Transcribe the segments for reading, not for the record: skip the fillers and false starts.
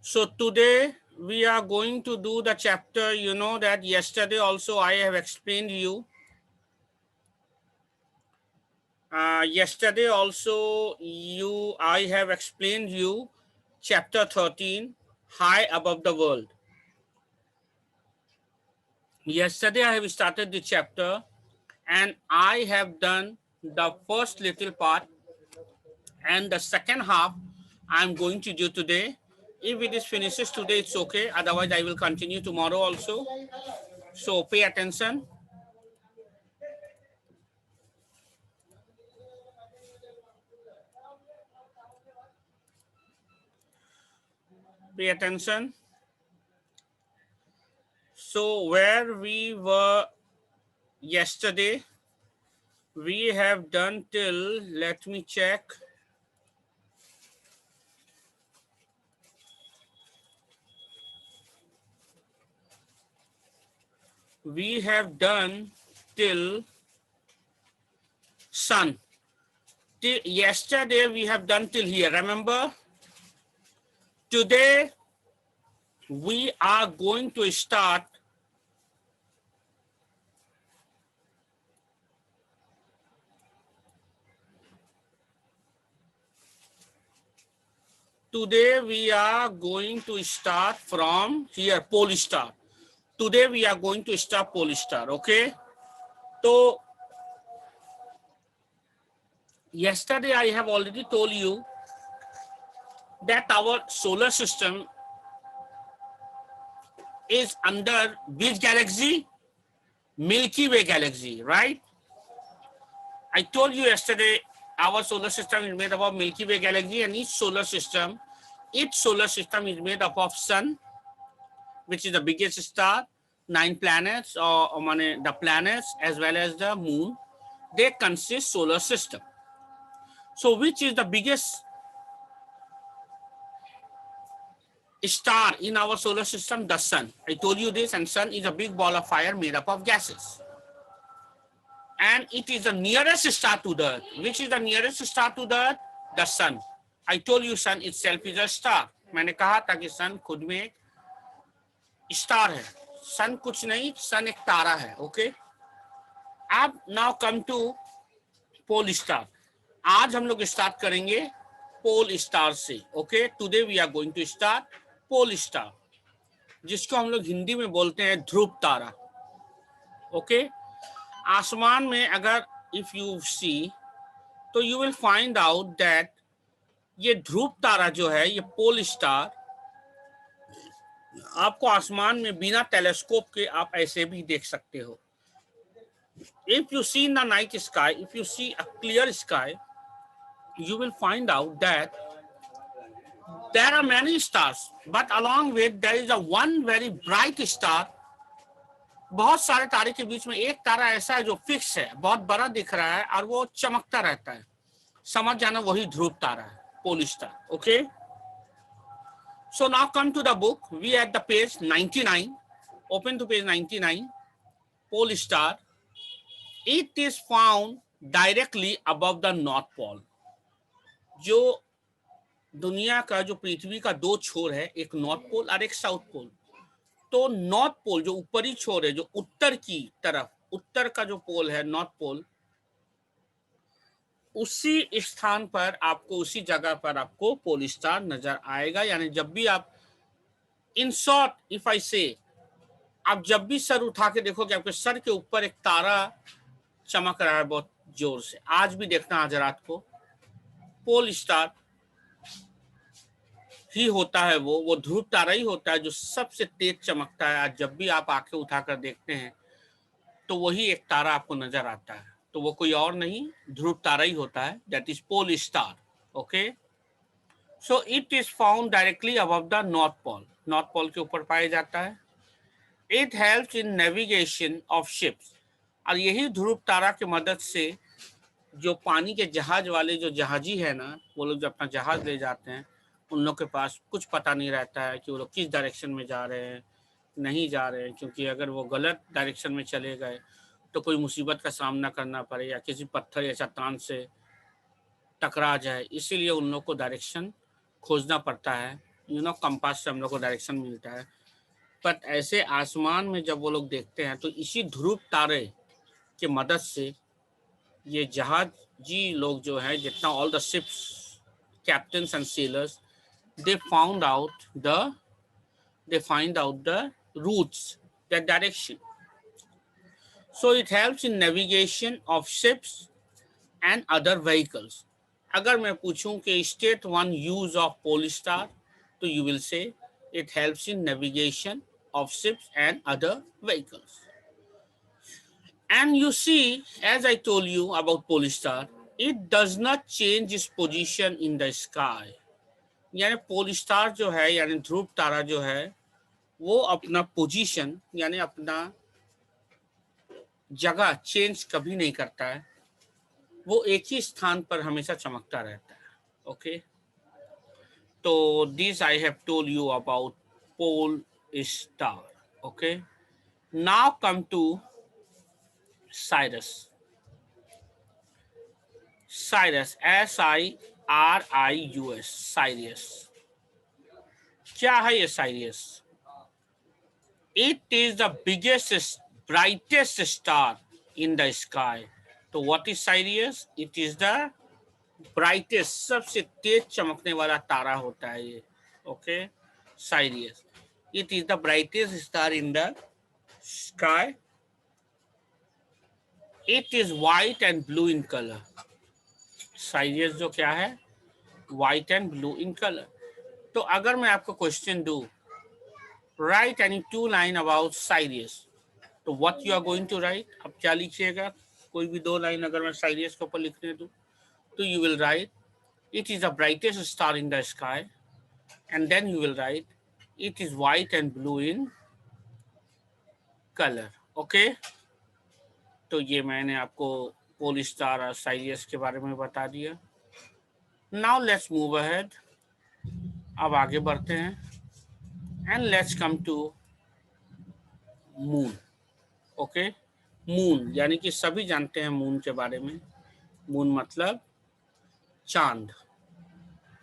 So today we are going to do the chapter, you know that yesterday also I have explained you. Yesterday also I have explained you chapter 13, High Above the World. Yesterday I have started the chapter and I have done the first little part, and the second half I'm going to do today. If it is finishes today, it's okay. Otherwise, I will continue tomorrow also. So pay attention. Pay attention. So where we were yesterday, we have done till, let me check. We have done till sun. Yesterday we have done till here, remember? Today we are going to start Today we are going to start from here, pole star. Today we are going to start pole star, okay? So yesterday I have already told you that our solar system is under which galaxy? Milky Way galaxy, right? I told you yesterday our solar system is made up of Milky Way galaxy, and each solar system is made up of sun, which is the biggest star, 9 planets or the planets as well as the moon. They consist solar system. So which is the biggest star in our solar system? The sun. I told you this, and sun is a big ball of fire made up of gases. And it is the nearest star to the earth. Which is the nearest star to the earth? The sun. I told you sun itself is a star. मैंने कहा था कि sun खुद में एक star है. सन कुछ नहीं, सन एक तारा है. ओके. अब now come to pole star. आज हम लोग स्टार्ट करेंगे पोल स्टार से. Okay. Today we are going to start pole star, जिसको हम लोग हिंदी में बोलते हैं ध्रुव तारा. ओके. आसमान में अगर इफ यू सी तो you will find out that ये ध्रुव तारा जो है, ये पोल स्टार, आपको आसमान में बिना टेलीस्कोप के आप ऐसे भी देख सकते हो. If you see in the night sky, if you see a clear sky, you will find out that there are many stars, but along with there is a one very bright star. बहुत सारे तारे के बीच में एक तारा ऐसा है जो fix है, बहुत बड़ा दिख रहा है और वो चमकता रहता है. समझ जाना वही ध्रुव तारा है, pole star. Okay. So now come to the book. We at the page 99. Open to page 99. Pole star. It is found directly above the North Pole. जो दुनिया का, जो पृथ्वी का दो छोर है, एक नॉर्थ पोल और एक साउथ पोल. तो नॉर्थ पोल जो ऊपरी छोर है, जो उत्तर की तरफ, उत्तर का जो पोल है नॉर्थ पोल, उसी स्थान पर आपको, उसी जगह पर आपको पोल स्टार नजर आएगा. यानी जब भी आप, इन शॉर्ट इफ आई से, आप जब भी सर उठा के देखोगे आपके सर के ऊपर एक तारा चमक रहा है बहुत जोर से. आज भी देखना आज रात को. पोल स्टार ही होता है वो ध्रुव तारा ही होता है जो सबसे तेज चमकता है. आज जब भी आप आंखें उठाकर देखते हैं तो वही एक तारा आपको नजर आता है. तो वो कोई और नहीं, ध्रुव तारा ही होता है. That is pole star. Okay. So it is found directly above the north pole. North pole के ऊपर पाया जाता है. It helps in navigation of ships. और यही ध्रुव तारा की मदद से जो पानी के जहाज वाले जो जहाजी है ना, वो लोग जब अपना जहाज ले जाते हैं, उन लोग के पास कुछ पता नहीं रहता है कि वो लोग किस डायरेक्शन में जा रहे हैं, नहीं जा रहे हैं. क्योंकि अगर वो गलत डायरेक्शन में चले गए तो कोई मुसीबत का सामना करना पड़े या किसी पत्थर या चट्टान से टकरा जाए. इसीलिए उन लोग को डायरेक्शन खोजना पड़ता है कंपास से हम लोग को डायरेक्शन मिलता है। बट ऐसे आसमान में जब वो लोग देखते हैं तो इसी ध्रुव तारे की मदद से ये जहाजी लोग जो है, जितना all the ships captains and sellers, they found out the they find out the routes, the direction. So it helps in navigation of ships and other vehicles. अगर मैं पूछूं कि state one use of Polestar, तो you will say it helps in navigation of ships and other vehicles. And you see, as I told you about Polestar, it does not change its position in the sky. यानी pole star जो है, यानी ध्रुव तारा जो है, वो अपना position यानी अपना जगह चेंज कभी नहीं करता है, वो एक ही स्थान पर हमेशा चमकता रहता है। ओके, तो this I have told you about pole star. Okay, now come to Sirius. Sirius, SIRIUS, Sirius. क्या है ये साइरियस? It is the biggest, brightest star in the sky. तो what is Sirius? It is the brightest, सबसे तेज चमकने वाला तारा होता है ये। Okay, Sirius. It is the brightest star in the sky. It is white and blue in color. Sirius जो क्या है? White and blue in color. तो अगर मैं आपको क्वेश्चन दूं, write any 2 line about Sirius, तो what you are going to write? अब क्या लिखिएगा? कोई भी 2 लाइन अगर मैं साइरियस के ऊपर लिखने दूं, तो you will write it is the brightest star in the sky, and then you will write it is white and blue in color. Okay, तो ये मैंने आपको पोल स्टार और साइरियस के बारे में बता दिया। नाउ लेट्स मूव अहेड, अब आगे बढ़ते हैं, and let's come to moon. Okay, moon यानी कि सभी जानते हैं मून के बारे में। मून मतलब चांद।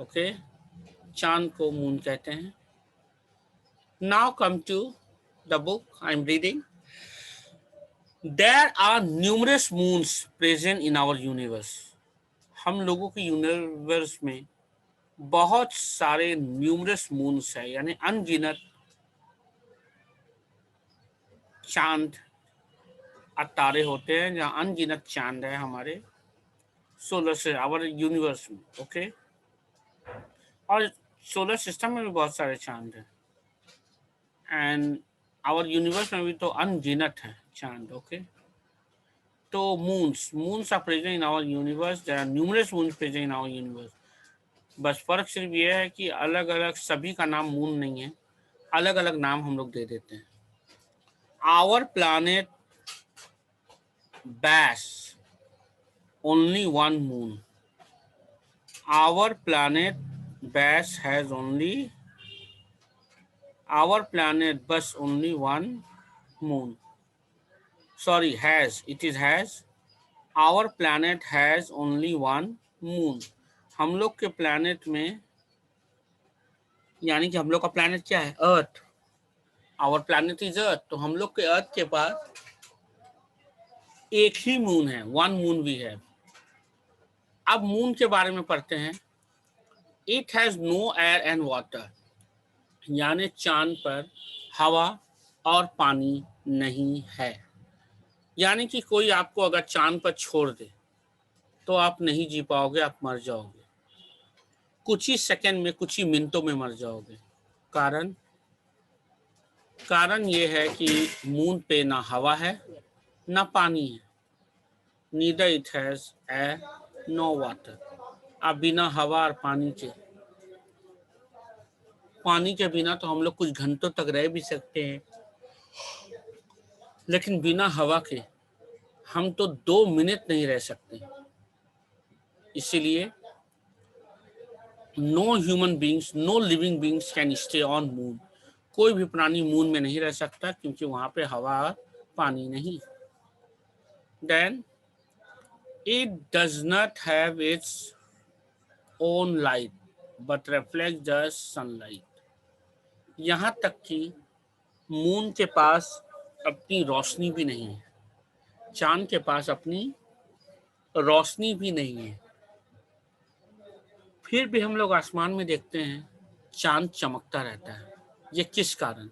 ओके, चांद को मून कहते हैं। Now come to the book I am reading. There are numerous moons present in our universe. हम लोगों के यूनिवर्स में बहुत सारे न्यूमरस मून्स है, यानी अनगिनत चांद तारे होते हैं, जहाँ अनगिनत चांद है हमारे सोलर से आवर यूनिवर्स में। ओके, और सोलर सिस्टम में भी बहुत सारे चांद हैं, एंड आवर यूनिवर्स में भी तो अनगिनत है चांद। ओके, तो moons are present in our universe, there are numerous moons present in our universe. बस फर्क सिर्फ ये है कि अलग अलग सभी का नाम मून नहीं है, अलग अलग नाम हम लोग दे देते हैं। Our planet has only one moon. Our planet Bass has only our planet bus only one moon. Sorry, has, it is has. Our planet has only one moon. हम लोग के प्लैनेट में, यानी कि हम लोग का प्लैनेट क्या है? Earth. Our planet is Earth. तो हम लोग के अर्थ के पास एक ही मून है, वन मून भी है। अब मून के बारे में पढ़ते हैं। It has no air and water, यानी चांद पर हवा और पानी नहीं है। यानी कि कोई आपको अगर चांद पर छोड़ दे तो आप नहीं जी पाओगे, आप मर जाओगे। कुछ ही सेकंड में, कुछ ही मिनटों में मर जाओगे। कारण ये है कि मून पे ना हवा है ना पानी है। Neither it has air no water. अब बिना हवा और पानी के बिना तो हम लोग कुछ घंटों तक रह भी सकते हैं, लेकिन बिना हवा के हम तो 2 मिनट नहीं रह सकते। इसीलिए no human beings, no living beings can stay on moon. कोई भी प्राणी मून में नहीं रह सकता, क्योंकि वहां पे हवा और पानी नहीं। Then it does not have its own light but reflect the sunlight. यहाँ तक कि मून के पास अपनी रोशनी भी नहीं है, चांद के पास अपनी रोशनी भी नहीं है, फिर भी हम लोग आसमान में देखते हैं चांद चमकता रहता है। ये किस कारण?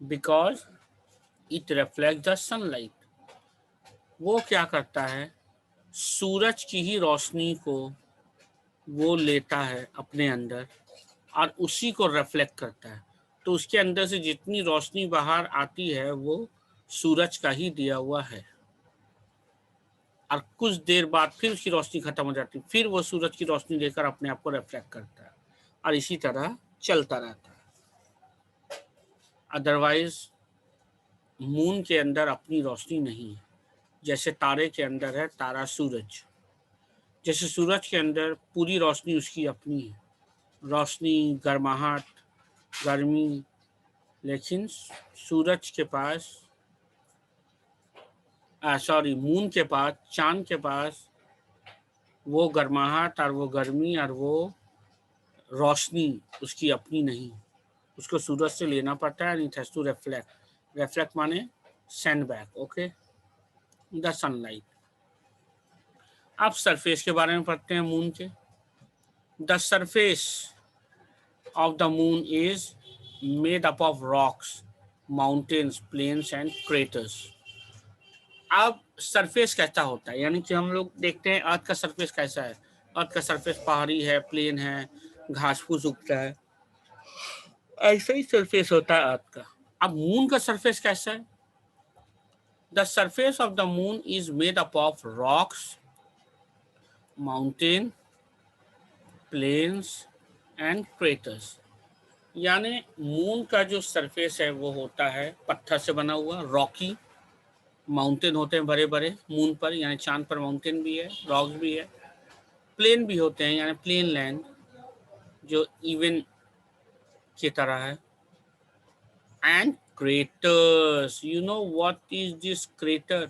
Because it reflect the sunlight. वो क्या करता है, सूरज की ही रोशनी को वो लेता है अपने अंदर और उसी को रिफ्लेक्ट करता है। तो उसके अंदर से जितनी रोशनी बाहर आती है वो सूरज का ही दिया हुआ है, और कुछ देर बाद फिर उसकी रोशनी खत्म हो जाती है, फिर वो सूरज की रोशनी लेकर अपने आप को रिफ्लेक्ट करता है, और इसी तरह चलता रहता है। अदरवाइज मून के अंदर अपनी रोशनी नहीं है, जैसे तारे के अंदर है तारा सूरज, जैसे सूरज के अंदर पूरी रोशनी उसकी अपनी है, रोशनी, गर्माहट, गर्मी, लेकिन सूरज के पास मून के पास, चांद के पास वो गर्माहट और वो गर्मी और वो रोशनी उसकी अपनी नहीं, उसको सूरज से लेना पड़ता है। It has to reflect. Reflect माने send back, okay, the sunlight. अब सरफेस के बारे में पढ़ते हैं मून के। The surface of the moon is made up of rocks, mountains, plains and craters. अब सरफेस कैसा होता है, यानी कि हम लोग देखते हैं अर्थ का सरफेस कैसा है। अर्थ का सरफेस पहाड़ी है, प्लेन है, घास फूस उगता है, ऐसा ही सरफेस होता है अर्थ का। अब मून का सरफेस कैसा है? The surface of the moon is made up of rocks, mountain, plains and craters. यानी मून का जो सरफेस है वो होता है पत्थर से बना हुआ, रॉकी। माउंटेन होते हैं बड़े बड़े मून पर, यानी चांद पर माउंटेन भी है, रॉक्स भी है। प्लेन भी होते हैं, यानी प्लेन लैंड जो इवन की तरह है। And craters, you know what is this crater?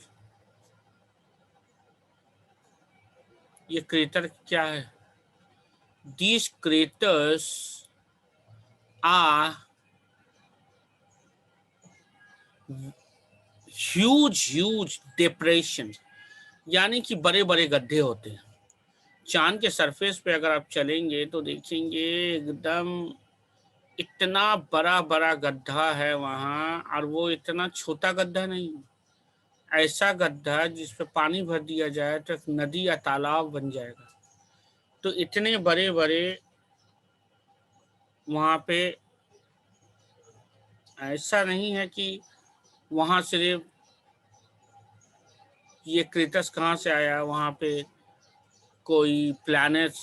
ये क्रेटर क्या है? These craters are huge depression, यानी कि बड़े बड़े गड्ढे होते हैं। चांद के सरफेस पे अगर आप चलेंगे तो देखेंगे एकदम इतना बड़ा बड़ा गड्ढा है वहाँ, और वो इतना छोटा गड्ढा नहीं, ऐसा गड्ढा जिस पे पानी भर दिया जाए तो एक नदी या तालाब बन जाएगा। तो इतने बड़े बड़े वहाँ पे, ऐसा नहीं है कि वहाँ सिर्फ ये क्रेटर्स कहाँ से आया, वहाँ पे कोई प्लैनेट्स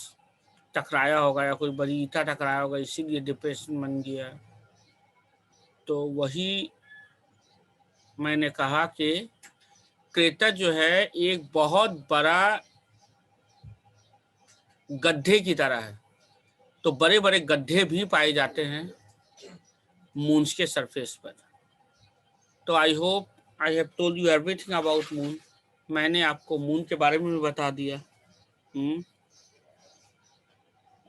टकराया होगा या कोई बड़ी ईटा टकराया होगा, इसीलिए डिप्रेशन बन गया। तो वही मैंने कहा कि क्रेटर जो है एक बहुत बड़ा गड्ढे की तरह है। तो बड़े बड़े गड्ढे भी पाए जाते हैं मून के सरफेस पर। तो I hope I have told you everything about moon. मैंने आपको मून के बारे में भी बता दिया।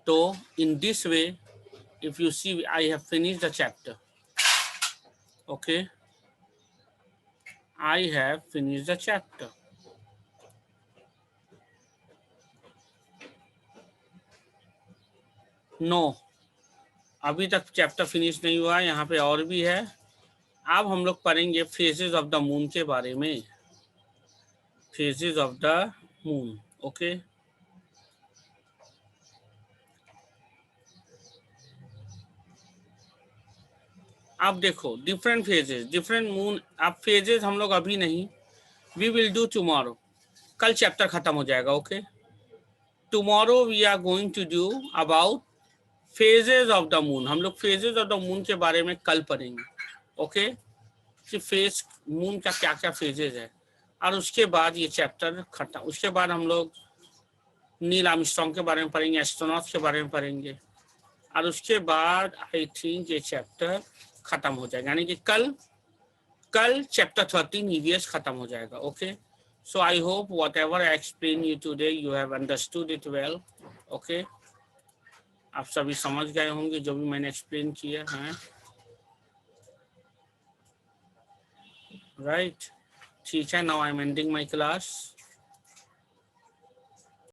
तो in this way, if you see, I have finished the chapter. Okay, I have finished the chapter. No, अभी तक चैप्टर फिनिश नहीं हुआ, यहाँ पे और भी है। अब हम लोग पढ़ेंगे फेजेस ऑफ द मून के बारे में। Phases of the moon, okay. अब देखो डिफरेंट फेजेस, डिफरेंट मून। अब फेजेस हम लोग अभी नहीं, वी विल डू टुमारो। कल चैप्टर खत्म हो जाएगा, okay. Tomorrow we are going to do about phases of the moon. हम लोग फेजेस ऑफ द मून के बारे में कल पढ़ेंगे, ओके, कि फेज मून का क्या क्या फेजेस है। और उसके बाद ये चैप्टर खत्म। उसके बाद हम लोग नील आर्मस्ट्रांग के बारे में पढ़ेंगे, एस्ट्रोनॉट्स के बारे में पढ़ेंगे, और उसके बाद आई थिंक ये चैप्टर खत्म हो जाएगा, यानी कि कल चैप्टर 13 ईवीएस खत्म हो जाएगा, okay. So I hope what ever I explain you today you have understood it well, okay. आप सभी समझ गए होंगे जो भी मैंने एक्सप्लेन किया है। right? ठीक है, now I am ending my class.